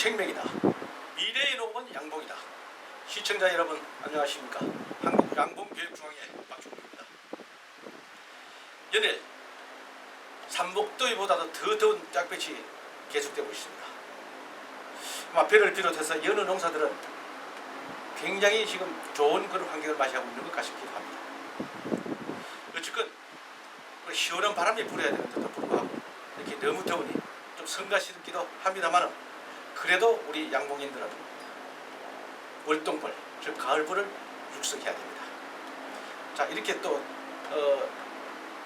생명이다. 미래의 농업은 양봉이다. 시청자 여러분 안녕하십니까? 한국양봉교육중앙회 박종국입니다. 연일 삼복더위보다도 더 더운 짝볕이 계속되고 있습니다. 아마 벼를 비롯해서 여느 농사들은 굉장히 지금 좋은 그런 환경을 맞이하고 있는 것 같기도 합니다. 어쨌건 시원한 바람이 불어야 되는데도 불구하고 이렇게 너무 더우니 좀 성가시럽기도 합니다만, 그래도 우리 양봉인들은 월동벌, 즉 가을벌을 육성해야 됩니다. 자, 이렇게 또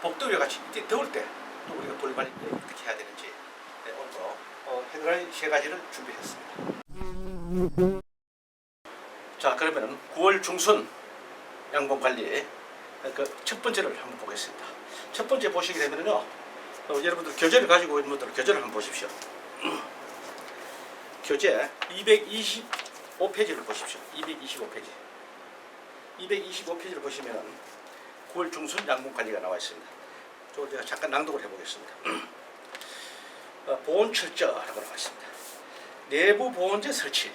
복더위와 같이 이때 더울 때 또 우리가 벌 관리 어떻게 해야 되는지 오늘도 해결할 세 가지를 준비했습니다. 자, 그러면은 9월 중순 양봉 관리 그 첫 번째를 한번 보겠습니다. 첫 번째 보시게 되면요, 여러분들 교재를 가지고 있는 분들 교재를 한번 보십시오. 교재 225페이지를 보십시오. 225페이지. 225페이지를 보시면 9월 중순 양봉 관리가 나와 있습니다. 저 제가 잠깐 낭독을 해보겠습니다. 보온 철저라고 나와 있습니다. 내부 보온재 설치.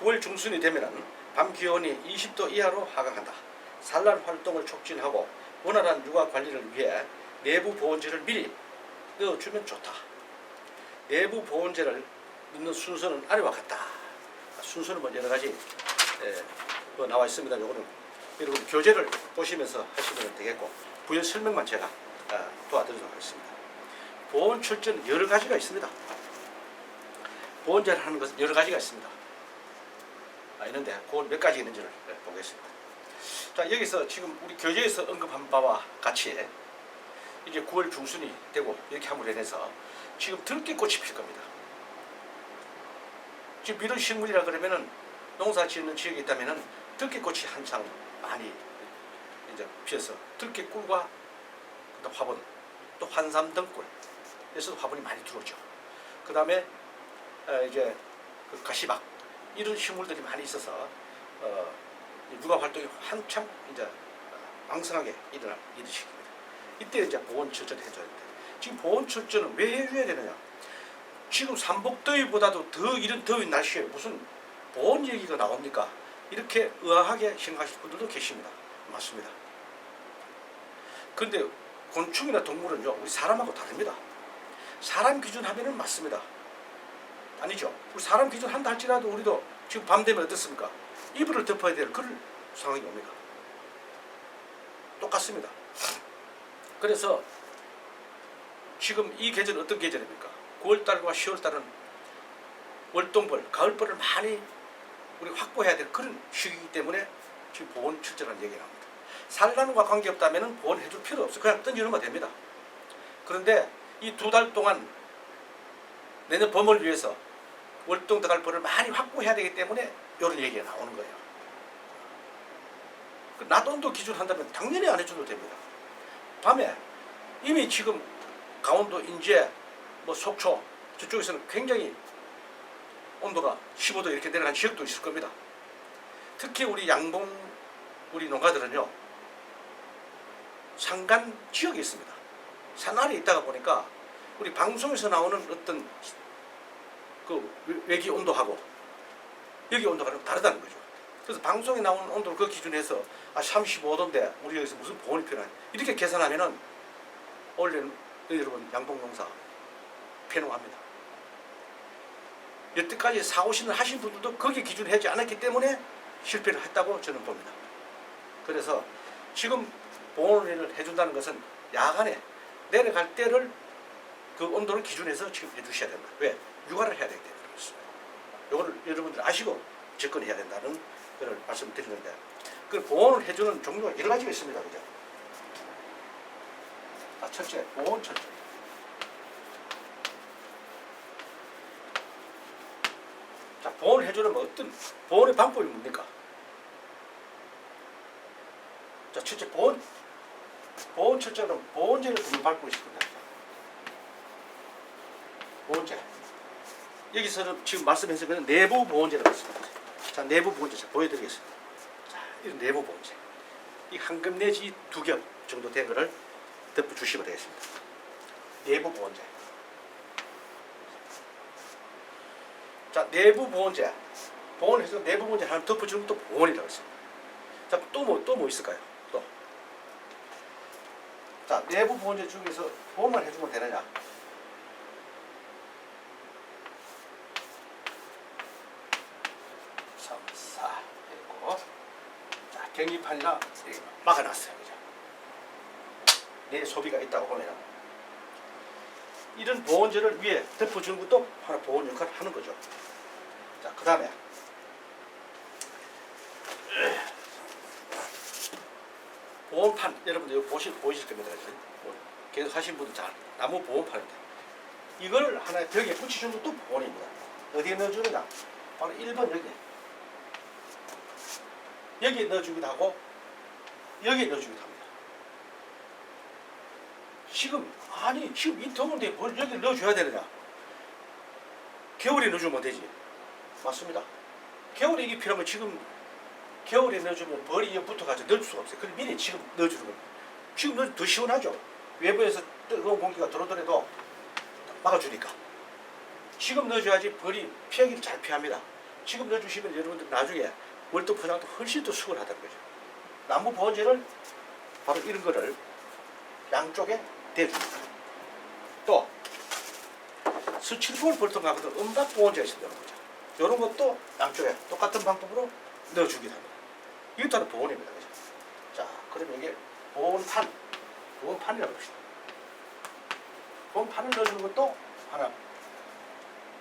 9월 중순이 되면 밤 기온이 20도 이하로 하강한다. 산란 활동을 촉진하고 원활한 육아 관리를 위해 내부 보온재를 미리 넣어주면 좋다. 내부 보온재를 넣는 순서는 아래와 같다. 순서는 뭐 여러 가지 나와 있습니다. 요거는 여러분 교재를 보시면서 하시면 되겠고, 부연 설명만 제가 도와드리도록 하겠습니다. 보온 철저는 여러 가지가 있습니다. 보온재를 하는 것은 여러 가지가 있습니다. 있는데 그건 몇 가지 있는지를 보겠습니다. 자, 여기서 지금 우리 교재에서 언급한 바와 같이 이제 9월 중순이 되고 이렇게 함으로 인해서 지금 들깨꽃이 필 겁니다. 지금 이런 식물이라 그러면은 농사 짓는 지역에 있다면은 들깨꽃이 한창 많이 이제 피어서 들깨꿀과 또 화분, 또 환삼등꿀, 에서도 화분이 많이 들어오죠. 그 다음에 이제 그 가시박, 이런 식물들이 많이 있어서 육아 활동이 한참 이제 왕성하게 일어날 시기입니다. 이때 이제 보온 철저를 해줘야 됩니다. 지금 보온 철저는 왜 해줘야 되느냐? 지금 삼복더위보다도 더 이런 더운 날씨에 무슨 보온 얘기가 나옵니까? 이렇게 의아하게 생각하시는 분들도 계십니다. 맞습니다. 그런데 곤충이나 동물은요, 우리 사람하고 다릅니다. 사람 기준 하면은 맞습니다. 아니죠. 우리 사람 기준 한다 할지라도 우리도 지금 밤 되면 어떻습니까? 이불을 덮어야 될 그런 상황이 옵니다. 똑같습니다. 그래서 지금 이 계절은 어떤 계절입니까? 9월달과 10월달은 월동벌, 가을벌을 많이 우리 확보해야 될 그런 시기이기 때문에 지금 보온 철저라는 얘기가 나옵니다. 산란과 관계없다면 보온해줄 필요 없어요. 그냥 던지면 됩니다. 그런데 이 2달 동안 내년 봄을 위해서 월동 가을벌을 많이 확보해야 되기 때문에 이런 얘기가 나오는 거예요. 낮 온도 기준 한다면 당연히 안 해줘도 됩니다. 밤에 이미 지금 강원도, 인제, 속초 저쪽에서는 굉장히 온도가 15도 이렇게 내려간 지역도 있을 겁니다. 특히 우리 양봉 우리 농가들은요, 산간 지역에 있습니다. 산 아래에 있다가 보니까 우리 방송에서 나오는 어떤 그 외기 온도하고 여기 온도가 좀 다르다는 거죠. 그래서 방송에 나오는 온도를 그 기준에서 35도인데 우리 여기서 무슨 보온이 필요하냐, 이렇게 계산하면은 원래는 여러분 양봉 농사 폐농합니다. 여태까지 사오신을 하신 분들도 거기에 기준을 하지 않았기 때문에 실패를 했다고 저는 봅니다. 그래서 지금 보온을 해준다는 것은 야간에 내려갈 때를 그 온도를 기준해서 지금 해주셔야 된다. 왜? 육아를 해야 되기 때문에 그렇습니다. 이거를 여러분들 아시고 접근해야 된다는 걸 말씀드리는데, 그 보온을 해주는 종류가 여러 가지가 있습니다. 그죠? 첫째, 보온 철저. 자, 보온을 해주려면 어떤 보온의 방법이 뭡니까? 자, 첫째, 보온 철저는 보온재를 두는 방법이 있을 겁니다. 보온재. 여기서는 지금 말씀해서 내부 보온재라고 했습니다. 자, 내부 보온재 자, 보여드리겠습니다. 자, 이런 내부 보온재. 이 한 겹 내지 2겹 정도 된 거를 덮어주시면 되겠습니다. 내부 보온재. 자, 내부 보온재. 보온해서 내부 보온재 하나 덮어주는 것도 보온이라고 했어요. 자, 또 뭐 있을까요? 또. 자, 내부 보온재 중에서 보온만 해주면 되느냐? 3, 4 했고, 자, 경기판이나 막아놨어요. 그죠? 내 소비가 있다고 보면 이런 보온재를 위에 덮어주는 것도 하나 보온 역할을 하는 거죠. 자, 그 다음에 보온판, 여러분들 이거 보이실 겁니다. 계속 하신 분들 잘 나무 보온판인데 이걸 하나 벽에 붙여주는 것도 보온입니다. 어디에 넣어주느냐? 바로 1번 여기에 넣어주기도 하고 여기에 넣어주기도 합니다. 지금 이 더운데 뭘 여기 넣어줘야 되느냐? 겨울에 넣어주면 되지. 맞습니다. 겨울에 이게 필요하면 지금 겨울에 넣어주면 벌이 붙어가지고 넣을 수가 없어요. 그럼 미리 지금 넣어주는 거예요. 지금 넣어주면 더 시원하죠. 외부에서 뜨거운 공기가 들어오더라도 막아주니까. 지금 넣어줘야지 벌이 피하기를 잘 피합니다. 지금 넣어주시면 여러분들 나중에 월도 포장도 훨씬 더 수월하다는 거죠. 나무 보온재를 바로 이런 거를 양쪽에 대줍니다. 또 스칠볼 볼통하고도 음각 보온재가 있습니다. 이런 것도 양쪽에 똑같은 방법으로 넣어주기도 합니다. 이것도 하나 보온입니다. 그죠? 자, 그러면 이게 보온판이라고 합시다. 보온판을 넣어주는 것도 하나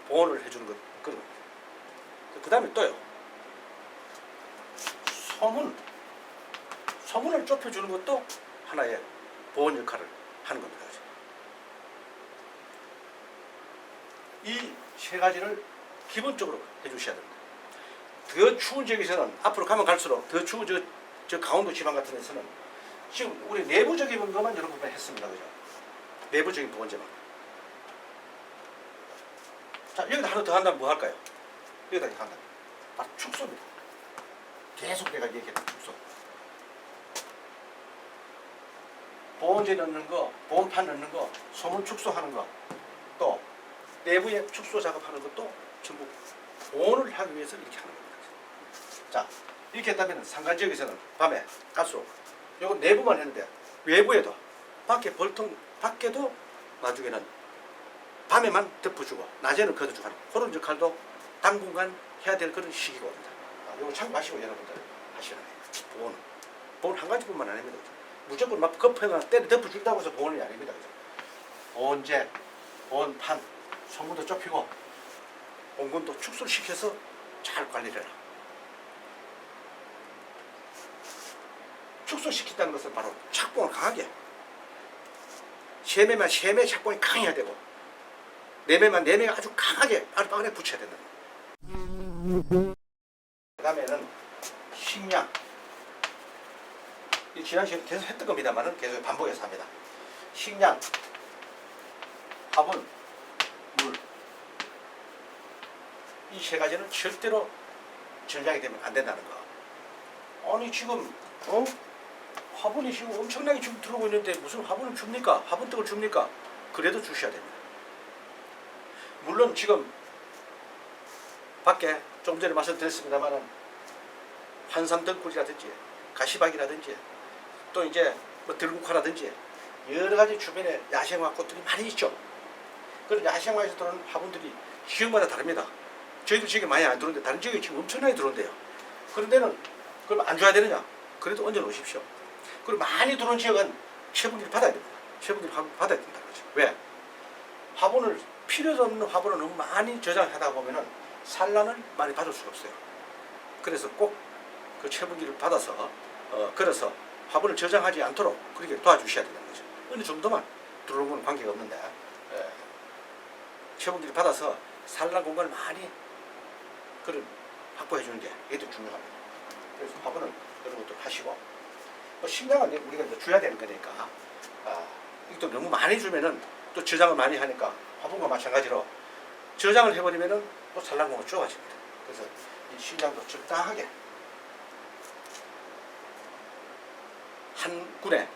보온을 해주는 것, 그런 겁니다. 그 다음에 또요. 소문을 좁혀주는 것도 하나의 보온 역할을 하는 겁니다. 이 세 가지를 기본적으로 해주셔야 됩니다. 더 추운 지역에서는 앞으로 가면 갈수록 더 추운 저 강원도 지방 같은 데서는 지금 우리 내부적인 것만 여러 번 했습니다. 그죠? 내부적인 보온재만. 자, 여기다 하나 더 한다면 뭐 할까요? 여기다 한다. 바로 축소입니다. 계속 내가 얘기했던 축소. 보온재 넣는 거, 보온판 넣는 거, 소문 축소하는 거, 또 내부에 축소 작업하는 것도 전부 보온을 하기 위해서 이렇게 하는 겁니다. 자, 이렇게 했다면 산간 지역에서는 밤에 갈수록 요거 내부만 했는데 외부에도 밖에도 나중에는 밤에만 덮어주고 낮에는 걷어주고 하는 그런 역할도 당분간 해야 될 그런 시기가 옵니다. 요거 참고하시고 여러분들 하시는 거예요. 보온 한 가지뿐만 아닙니다. 무조건 막 급해나 때려 덮어준다고 해서 보온이 아닙니다. 보온재, 보온판, 소문도 좁히고 온건도 축소를 시켜서 잘 관리를 해라. 축소시킨다는 것은 바로 착봉을 강하게, 세매만 세매 착봉이 강해야 되고 내매만 내매가 아주 강하게 빠르게 붙여야 된다. 그 다음에는 식량. 지난 시간에 계속 했던 겁니다만은 계속 반복해서 합니다. 식량, 화분, 물. 이 세 가지는 절대로 전량이 되면 안 된다는 거. 아니 지금 화분이 지금 엄청나게 지금 들어오고 있는데 무슨 화분을 줍니까? 화분떡을 줍니까? 그래도 주셔야 됩니다. 물론 지금 밖에 좀 전에 말씀드렸습니다만은 환삼등굴이라든지 가시박이라든지 또 이제 뭐 들국화라든지 여러 가지 주변에 야생화 꽃들이 많이 있죠. 그런 야생화에서 들어오는 화분들이 지역마다 다릅니다. 저희도 지역에 많이 안 들어오는데 다른 지역에 지금 엄청나게 들어온대요. 그런 데는 그럼 안 줘야 되느냐? 그래도 얹어 놓으십시오. 그리고 많이 들어온 지역은 체분기를 받아야 됩니다. 체분기를 받아야 된다는 거죠. 왜? 화분을 필요도 없는 화분을 너무 많이 저장하다 보면은 산란을 많이 받을 수가 없어요. 그래서 꼭 그 체분기를 받아서 걸어서 화분을 저장하지 않도록 그렇게 도와주셔야 된다는 거죠. 어느 정도만 들어오는 건 관계가 없는데 체분기를 받아서 산란 공간을 많이 그런 확보해 주는 게 이게 더 중요합니다. 그래서 화분은 이런 것도 하시고 식량은 우리가 이제 줘야 되는 거니까 이것도 너무 많이 주면은 또 저장을 많이 하니까 화분과 마찬가지로 저장을 해버리면은 또 산란 공간이 좁아집니다. 그래서 이 식량도 적당하게 한 군에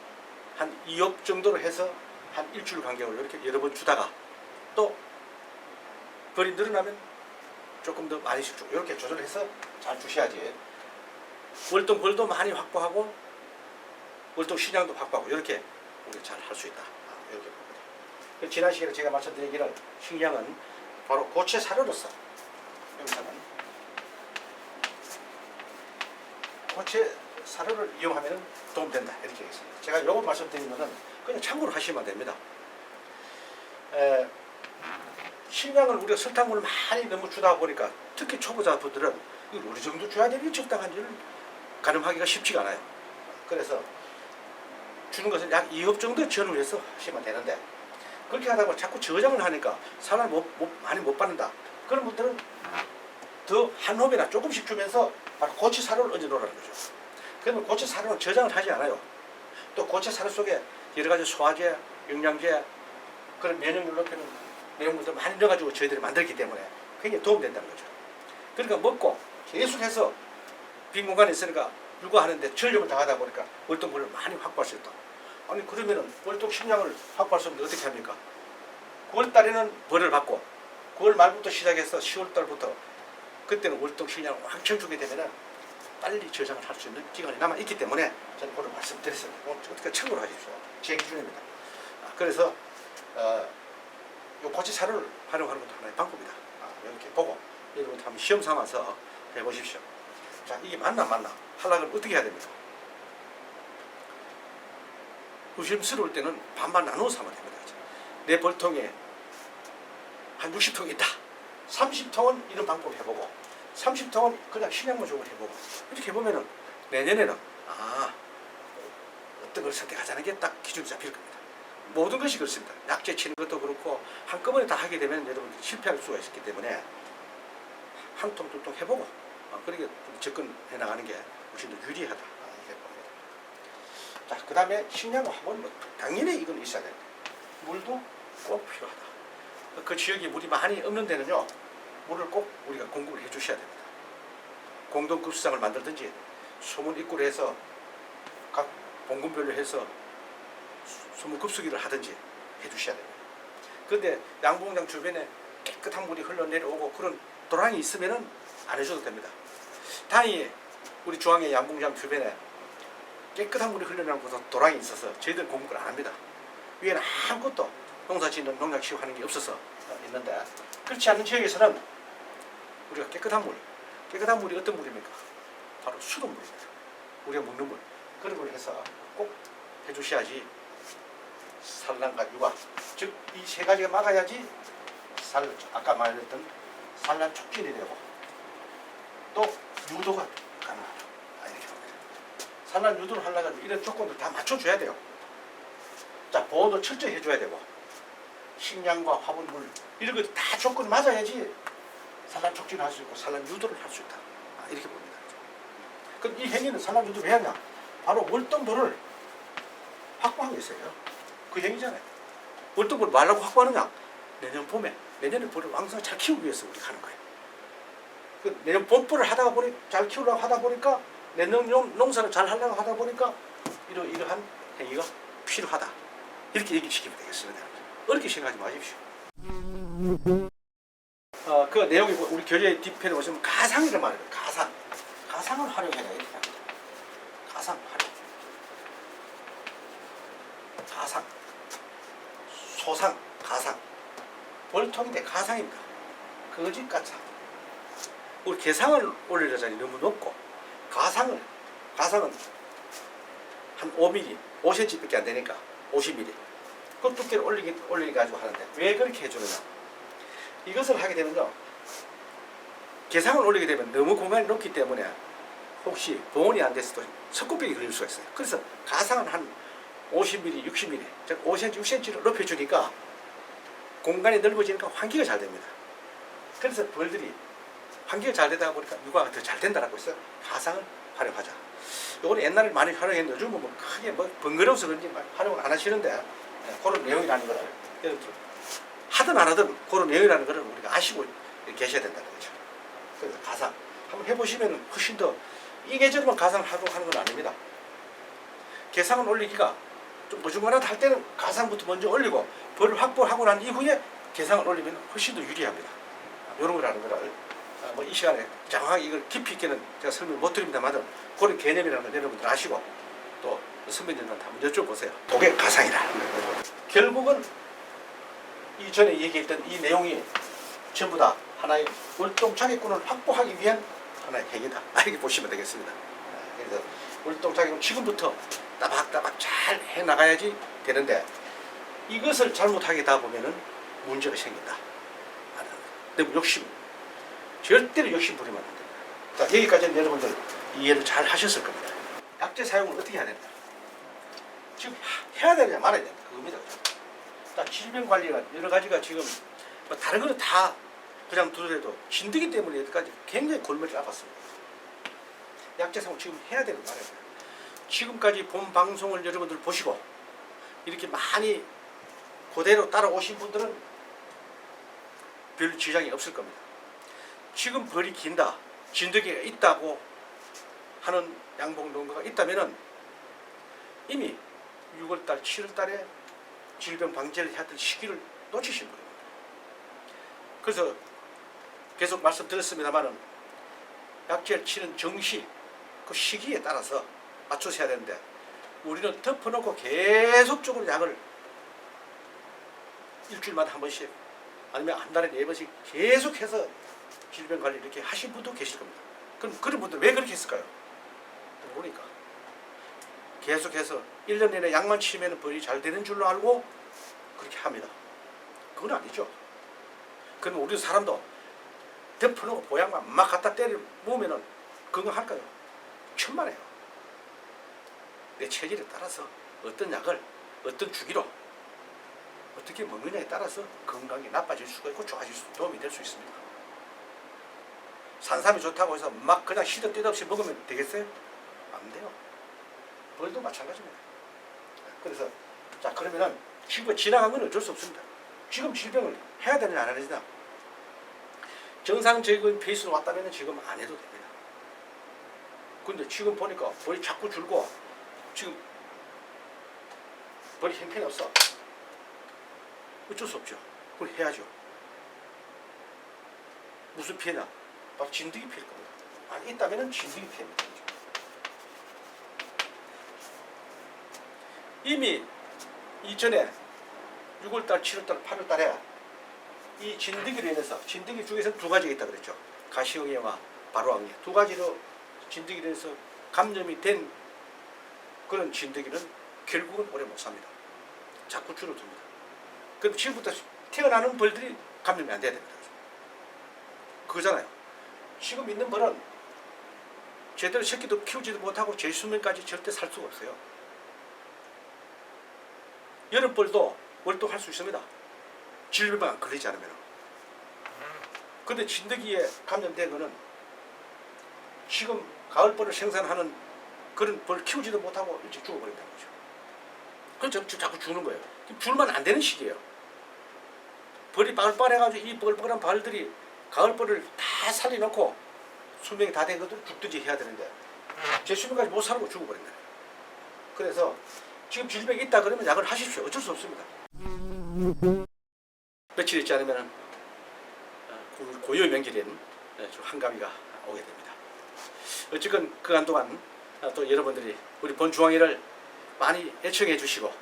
한 2억 정도로 해서 한 일주일 간격으로 이렇게 여러 번 주다가 또 벌이 늘어나면 조금 더 많이 주고 이렇게 조절해서 잘 주셔야지. 월동 벌도 많이 확보하고 월동 신장도 확보하고 이렇게 우리 잘 할 수 있다. 이렇게 봅니다. 지난 시간에 제가 말씀드리기를 식량은 바로 고체 사료로서 여기서는 고체 사료를 이용하면 도움된다 이렇게 하겠습니다. 제가 요거 말씀드리면은 그냥 참고로 하시면 됩니다. 식량을 우리가 설탕물을 많이 너무 주다 보니까 특히 초보자분들은 이걸 어느 정도 줘야 되는 적당한지를 가늠하기가 쉽지가 않아요. 그래서 주는 것을 약 2업 정도 전후 해서 하시면 되는데 그렇게 하다 보면 자꾸 저장을 하니까 사람을 많이 못 받는다. 그런 분들은 더 한 홉이나 조금씩 주면서 바로 고체 사료를 얹어 놓으라는 거죠. 그러면 고체 사료는 저장을 하지 않아요. 또 고체 사료 속에 여러 가지 소화제, 영양제, 그런 면역력을 높이는 내용물도 많이 넣어가지고 저희들이 만들기 때문에 굉장히 도움된다는 거죠. 그러니까 먹고 계속해서 빈 공간에 있으니까 육아하는데 전력을 다하다 보니까 월동물을 많이 확보할 수 있다. 아니 그러면은 월동 식량을 확보할 수 없는데 어떻게 합니까? 9월 달에는 벌을 받고 9월 말부터 시작해서 10월 달부터 그때는 월동 식량을 왕창 주게 되면은 빨리 저장을 할 수 있는 기간이 남아있기 때문에 저는 오늘 말씀드렸습니다. 어떻게 참고로 하십시오. 제 기준입니다. 그래서 요 고체 사료를 활용하는 것도 하나의 방법이다. 이렇게 보고 여러분 한번 시험 삼아서 해보십시오. 자, 이게 맞나 하려면 어떻게 해야 됩니까? 의심스러울 때는 반반 나눠서 하면 됩니다. 내 벌통에 한 60통이 있다. 30통은 이런 방법 해보고 30통은 그냥 식량만 조금 해보고 이렇게 해보면은 내년에는 어떤 걸 선택하자는 게 딱 기준이 잡힐 겁니다. 모든 것이 그렇습니다. 약재 치는 것도 그렇고 한꺼번에 다 하게 되면 여러분 실패할 수가 있기 때문에 한 통, 두 통 해보고 그렇게 접근해 나가는 게 훨씬 더 유리하다 이렇게 봅니다. 자, 그 다음에 식량과 화분 당연히 이건 있어야 됩니다. 물도 꼭 필요하다. 그 지역에 물이 많이 없는 데는요 물을 꼭 우리가 공급을 해 주셔야 됩니다. 공동급수장을 만들든지 소문 입구를 해서 각 봉군별로 해서 소문급수기를 하든지 해 주셔야 됩니다. 그런데 양봉장 주변에 깨끗한 물이 흘러내려오고 그런 도랑이 있으면은 안 해줘도 됩니다. 다행히 우리 중앙의 양봉장 주변에 깨끗한 물이 흘러나오는 곳에 도랑이 있어서 저희들 공급을 안 합니다. 위에는 아무것도 농사 짓는 농약 취급하는 게 없어서 있는데 그렇지 않은 지역에서는 우리가 깨끗한 물이 어떤 물입니까? 바로 수돗물입니다. 우리가 먹는 물 그런 걸 해서 꼭 해주셔야지 산란과 육아 즉 이 세 가지가 막아야지 아까 말했던 산란 촉진이 되고 또 유도가 가능하다 이렇게 봅니다. 산란 유도를 하려면 이런 조건들 다 맞춰줘야 돼요. 자, 보호도 철저히 해줘야 되고 식량과 화분물 이런 것 다 조건이 맞아야지 산란 촉진을 할 수 있고 산란 유도를 할 수 있다 이렇게 봅니다. 그럼 이 행위는 산란 유도를 해야 하냐? 바로 월동물을 확보하고 있어요. 그 행위잖아요. 월동물을 말라고 확보하느냐? 내년 봄에 내년에 벌을 왕성히 잘 키우기 위해서 우리가 하는 거예요. 그 내년 봄벌을 잘 키우려고 하다 보니까 내년 농사를 잘 하려고 하다 보니까 이러한 행위가 필요하다. 이렇게 얘기시키면 되겠습니다. 어렵게 생각하지 마십시오. 그 내용이 우리 교재 뒷편에 보시면 가상이란 말이에요. 가상을 활용해라 이렇게 합니다. 가상 활용. 가상. 소상, 가상. 월통인데 가상입니다. 거짓가상. 우리 개상을 올리려자니 너무 높고 가상은 한 5mm, 5cm밖에 안 되니까 50mm. 그 두께를 올리게 가지고 하는데 왜 그렇게 해주느냐? 이것을 하게 되면요, 개상을 올리게 되면 너무 공간이 높기 때문에 혹시 보온이 안 돼서 또 석고병이 걸릴 수가 있어요. 그래서 가상은 한 50mm, 60mm, 즉 5cm, 6cm를 높여주니까 공간이 넓어지니까 환기가 잘 됩니다. 그래서 벌들이 환기가 잘 되다 보니까 육아가 더 잘 된다라고 해서 가상을 활용하자. 이거는 옛날에 많이 활용했는데 요즘은 뭐 크게 번거로워서 그런지 활용을 안 하시는데 그런 내용이라는 거를 여러분들 하든 안 하든 그런 내용이라는 거를 우리가 아시고 계셔야 된다는 거죠. 그래서 가상 한번 해보시면 훨씬 더 이 계절만 가상을 하는 건 아닙니다. 개상을 올리기가 좀 어중간하다 할 때는 가상부터 먼저 올리고 벌을 확보하고 난 이후에 개상을 올리면 훨씬 더 유리합니다. 이런 거라는 거를 뭐 이 시간에 정확하게 이걸 깊이 있게는 제가 설명 못 드립니다만 그런 개념이라는 걸 여러분들 아시고 또 선배님들한테 한번 여쭤보세요. 독의 가상이다. 결국은 이전에 얘기했던 이 내용이 전부 다 하나의 월동자기꾼을 확보하기 위한 하나의 핵이다. 이렇게 보시면 되겠습니다. 그래서 월동자기꾼 지금부터 따박따박 잘 해나가야지 되는데 이것을 잘못하게다 보면은 문제가 생긴다. 너무 욕심, 절대로 욕심 부리면 안 됩니다. 자, 여기까지는 여러분들 이해를 잘 하셨을 겁니다. 약재 사용을 어떻게 해야 된다? 지금 해야 되냐 말아야 된다. 그겁니다. 자, 질병 관리가 여러 가지가 지금 뭐 다른 거는 다 그냥 두더라도 진드기 때문에 여기까지 굉장히 골머리를 아팠습니다. 약재 사용 지금 해야 되는 말이에요. 지금까지 본 방송을 여러분들 보시고 이렇게 많이 그대로 따라오신 분들은 별 지장이 없을 겁니다. 지금 벌이 긴다, 진드기가 있다고 하는 양봉 농가가 있다면은 이미 6월달, 7월달에 질병 방지를 했던 시기를 놓치신 겁니다. 그래서 계속 말씀드렸습니다만은 약재를 치는 정시 그 시기에 따라서 맞춰서 해야 되는데 우리는 덮어놓고 계속적으로 약을 일주일마다 한 번씩 아니면 한 달에 4번씩 계속해서 질병 관리 이렇게 하신 분도 계실 겁니다. 그럼 그런 분들 왜 그렇게 했을까요? 보니까 계속해서 1년 내내 약만 치면 벌이 잘 되는 줄로 알고 그렇게 합니다. 그건 아니죠. 그럼 우리 사람도 덮어놓고 보약만 막 갖다 때려 모으면 건강할까요? 천만에요. 내 체질에 따라서 어떤 약을 어떤 주기로 어떻게 먹느냐에 따라서 건강이 나빠질 수가 있고 좋아질 수 도움이 될 수 있습니다. 산삼이 좋다고 해서 막 그냥 시도 때도 없이 먹으면 되겠어요? 안 돼요. 벌도 마찬가지입니다. 그래서 자 그러면은 지금 지나간 건 어쩔 수 없습니다. 지금 질병을 해야 되느냐 안 해야 되느냐 정상적인 페이스로 왔다면 지금 안 해도 됩니다. 근데 지금 보니까 벌이 자꾸 줄고 지금 벌이 형편이 없어. 어쩔 수 없죠. 그걸 해야죠. 무슨 피해냐? 바로 진드기 피해일 겁니다. 안 있다면 진드기 피해입니다. 이미 이전에 6월달, 7월달, 8월달에 이 진드기로 인해서 진드기 중에서 두 가지가 있다 그랬죠. 가시응애와 바로항애 두 가지로 진드기로 인해서 감염이 된 그런 진드기는 결국은 오래 못 삽니다. 자꾸 줄어듭니다. 그럼 지금부터 태어나는 벌들이 감염이 안 돼야 됩니다. 그거잖아요. 지금 있는 벌은 제대로 새끼도 키우지도 못하고 제 수명까지 절대 살 수가 없어요. 여름벌도 월동할 수 있습니다. 질병만 걸리지 않으면. 근데 진드기에 감염된 거는 지금 가을벌을 생산하는 그런 벌 키우지도 못하고 일찍 죽어버린다는 거죠. 그래서 자꾸 주는 거예요. 줄면 안 되는 시기예요. 벌이 빠글빠글해가지고 이 뻘뻘한 벌들이 가을벌을 다 살려놓고 수명이 다 된 것들 죽든지 해야 되는데 제 수명까지 못 살고 죽어버린다. 그래서 지금 질병이 있다 그러면 약을 하십시오. 어쩔 수 없습니다. 며칠 있지 않으면 고유의 명절인 한가위가 오게 됩니다. 어쨌건 그간 동안 또 여러분들이 우리 본중앙회를 많이 애청해 주시고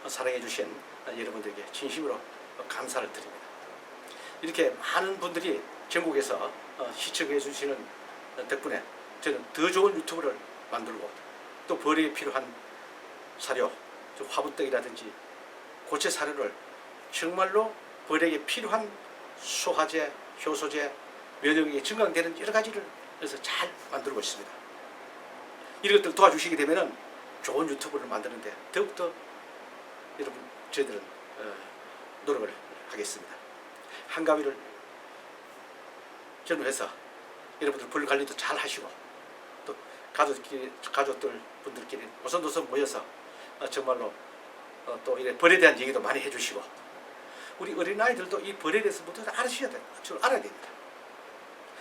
사랑해 주신 여러분들에게 진심으로 감사를 드립니다. 이렇게 많은 분들이 전국에서 시청해 주시는 덕분에 저는 더 좋은 유튜브를 만들고 또 벌이에 필요한 사료, 화분떡이라든지 고체 사료를 정말로 벌에게 필요한 소화제, 효소제, 면역력이 증강되는 여러 가지를 그래서 잘 만들고 있습니다. 이런 것들 도와주시게 되면 좋은 유튜브를 만드는데 더욱더 여러분 저희들은 노력을 하겠습니다. 한가위를 전후해서 여러분들 벌 관리도 잘 하시고 또 가족들 분들끼리 오손도손 모여서 정말로 또 이래 벌에 대한 얘기도 많이 해주시고 우리 어린아이들도 이 벌에 대해서 모두 알아야 됩니다.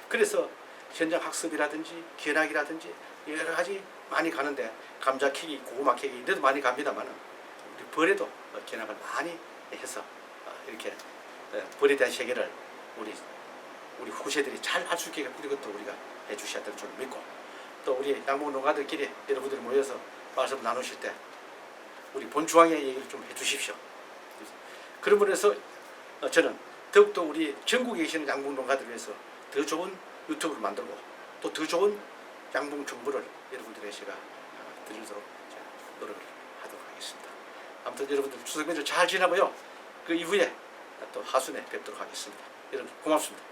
그래서 현장 학습이라든지 견학이라든지 여러 가지 많이 가는데 감자 캐기, 고구마 캐기 이래도 많이 갑니다만 우리 벌에도 견학을 많이 해서 이렇게 벌에 대한 세계를 우리 우리 후세들이 잘 할 수 있게 우리 것도 우리가 해주셔야 될 줄 믿고, 또 우리 양봉농가들끼리 여러분들이 모여서 말씀 나누실 때 우리 본주왕의 얘기를 좀 해주십시오. 그러므로 해서 저는 더욱더 우리 전국에 계시는 양봉농가들 위해서 더 좋은 유튜브를 만들고 또 더 좋은 양봉 정보를 여러분들에게 제가 드리도록 노력을 하도록 하겠습니다. 아무튼 여러분들 추석 명절 잘 지나고요. 그 이후에 또 하순에 뵙도록 하겠습니다. 여러분 고맙습니다.